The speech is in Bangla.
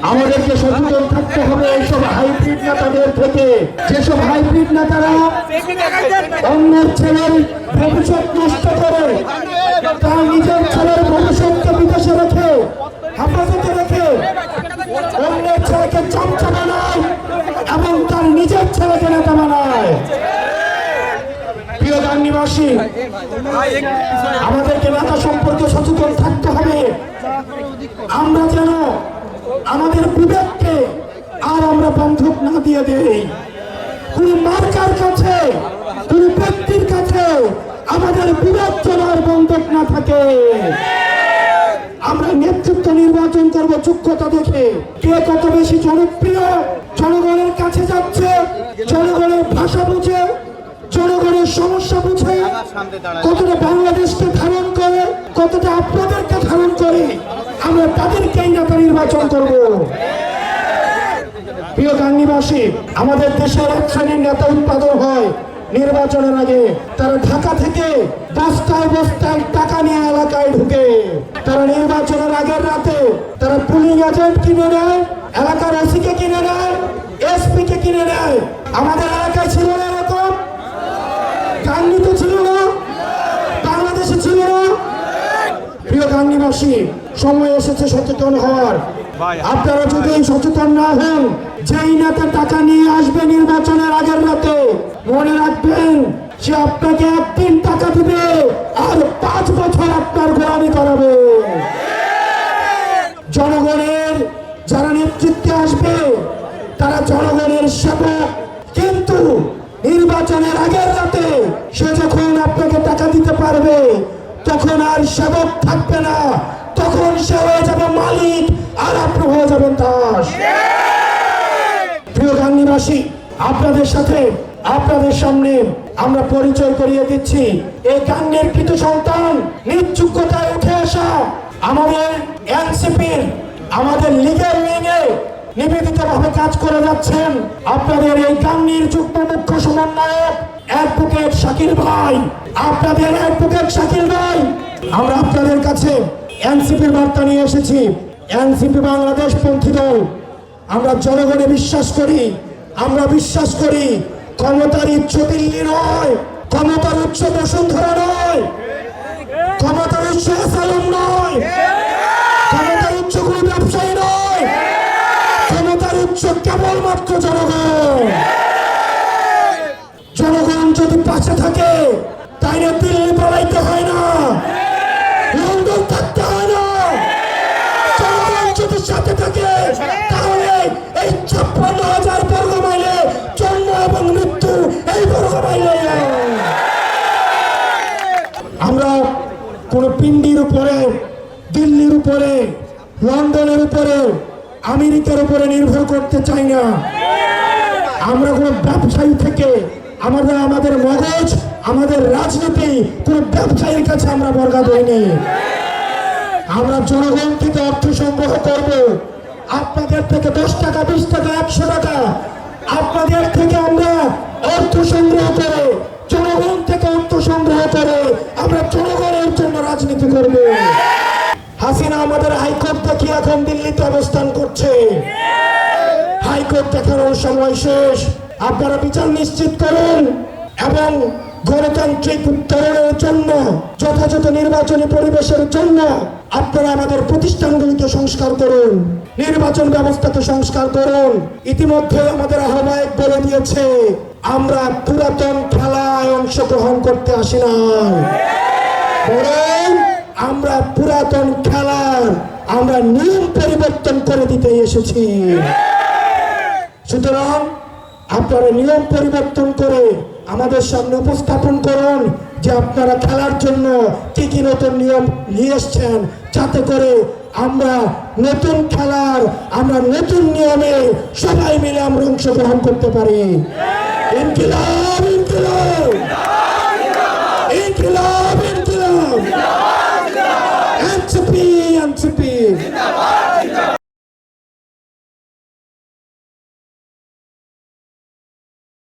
আমাদেরকে সচেতন থাকতে হবে এইসব হাইব্রিড নেতাদের থেকে। যেসব হাইব্রিড নেতারা অন্যের ছেলের ভবিষ্যৎ নষ্ট করে, তার নিজের ছেলের ভবিষ্যৎকে বিদেশে রেখে, হেফাজতে রেখে অন্যের ছেলেকে চামচা বানায় এবং তার নিজের ছেলেকে নেতা বানায়। প্রিয় গাংনীবাসী, আমাদেরকে নেতা সম্পর্কে সচেতন থাকতে হবে। আমরা যেন আমাদের বিবেককে আর আমরা বন্ধক না দিয়ে দেই। কোন মার্কার কাছে, কোন ব্যক্তির কাছে আমাদের বিবেক চলার বন্ধক না থাকে। আমরা নেতৃত্ব নির্বাচন করব যোগ্যতা দেখে, কে কত বেশি জনপ্রিয়, জনগণের কাছে যাচ্ছে, জনগণের ভাষা বুঝে, জনগণের সমস্যা বুঝে, কতটা বাংলাদেশকে ধারণ করে, কতটা আপনাদেরকে ধারণ করে, আমরা তাদেরকেই নেতা নির্বাচন করব। প্রিয় গাংনীবাসী, আমাদের দেশের এক শ্রেণীর নেতা উৎপাদন হয় নির্বাচনের আগে। তারা ঢাকা থেকে বস্তায় বস্তায় টাকা নিয়ে এলাকায় ঢুকে, তারা নির্বাচনের আগের রাতে তারা পুলিং এজেন্ট কিনে নেয়, এলাকার ওসিকে কিনে নেয়, এসপি কে কিনে নেয়। আমাদের এলাকায় ছিল না এরকম? গাংনীতে ছিল না? বাংলাদেশে ছিল না? প্রিয় গাংনীবাসী, সময় এসেছে সচেতন হওয়ার। আপনারা যদি সচেতন না হন, যেই নেতা টাকা নিয়ে আসবে নির্বাচনের আগের রাতে, মনে রাখবেন সে আপনাকে একদিন টাকা দিবে আর 5 বছর আপনার গোলামি করাবে। জনগণের যারা নেতৃত্বে আসবে তারা জনগণের সেবক, কিন্তু নির্বাচনের আগের রাতে সে যখন আপনাকে টাকা দিতে পারবে তখন আর সেবক থাকবে না, তখন সে হয়ে যাবে মালিক আর আপনি হয়ে যাবেন দাস। প্রিয় গাংনীবাসী, আপনাদের সাথে আপনাদের সামনে আমরা পরিচয় করিয়ে দিচ্ছি এই গাংনীর কৃত সন্তান, নিজ যোগ্যতায় উঠে আসা আমাদের এনসিপির, আমাদের লীগের উইংয়ে নিবেদিতভাবে কাজ করে যাচ্ছেন আপনাদের এই গাংনীর যুগ্ম মুখ্য সমন্বয়ক অ্যাডভোকেট শাকিল ভাই। আপনাদের অ্যাডভোকেট শাকিল ভাই, আমরা আপনাদের কাছে এনসিপির বার্তা নিয়ে এসেছি। এনসিপি বাংলাদেশ পন্থী দল। আমরা জনগণে বিশ্বাস করি, আমরা বিশ্বাস করি ক্ষমতার উচ্চ দিল্লি নয়, ক্ষমতার উচ্চ বসুন্ধরা নয়, ক্ষমতার উচ্চ আসালম নয়, ক্ষমতার উচ্চ কোনো ব্যবসায়ী নয়, ক্ষমতার উচ্চ কেবলমাত্র জনগণ। জনগণ যদি পাশে থাকে তাইলে দিল্লি পালাইতে হয় না, লন্ডন থাকতে হয় না। জনগণ যদি সাথে থাকে তাহলে এই 56,000 বর্গ মাইলে জন্ম এবং মৃত্যু এই বর্গ মাইলে। আমরা কোন পিন্ডির উপরে, দিল্লির উপরে, লন্ডনের উপরে, আমেরিকার উপরে নির্ভর করতে চাই না। আমরা কোন ব্যবসায়ী থেকে আমাদের মগজ, আমাদের রাজনীতি কোন ব্যবসায়ীর কাছে আমরা বর্গা দেইনি। আমরা জনগণ থেকে অর্থ সংগ্রহ করব। আপনাদের থেকে 10 টাকা, 20 টাকা, 100 টাকা আপনাদের থেকে আমরা অর্থ সংগ্রহ করে, জনগণ থেকে অর্থ সংগ্রহ করে আমরা জনগণের জন্য রাজনীতি করব। হাসিনা আমাদের হাইকোর্ট দেখিয়ে এখন দিল্লিতে অবস্থান করছে। হাইকোর্ট দেখানোর সময় শেষ। আপনারা বিচার নিশ্চিত করুন এবং গণতান্ত্রিক উত্তরণের জন্য, যথাযথ নির্বাচনী পরিবেশের জন্য আপনারা আমাদের প্রতিষ্ঠানগুলিকে সংস্কার করুন, নির্বাচন ব্যবস্থাকে সংস্কার করুন। ইতিমধ্যে আমাদের আহ্বায়ক বলে দিয়েছে আমরা পুরাতন খেলায় অংশগ্রহণ করতে আসি না, বরং আমরা পুরাতন খেলার আমরা নিয়ম পরিবর্তন করে দিতে এসেছি। সুতরাং আপনারা নিয়ম পরিবর্তন করে আমাদের সামনে উপস্থাপন করুন যে আপনারা খেলার জন্য কি কি নতুন নিয়ম নিয়ে এসছেন, যাতে করে আমরা নতুন খেলার, আমরা নতুন নিয়মে সবাই মিলে আমরা অংশগ্রহণ করতে পারি। ইনকিলাব, ইনকিলাব।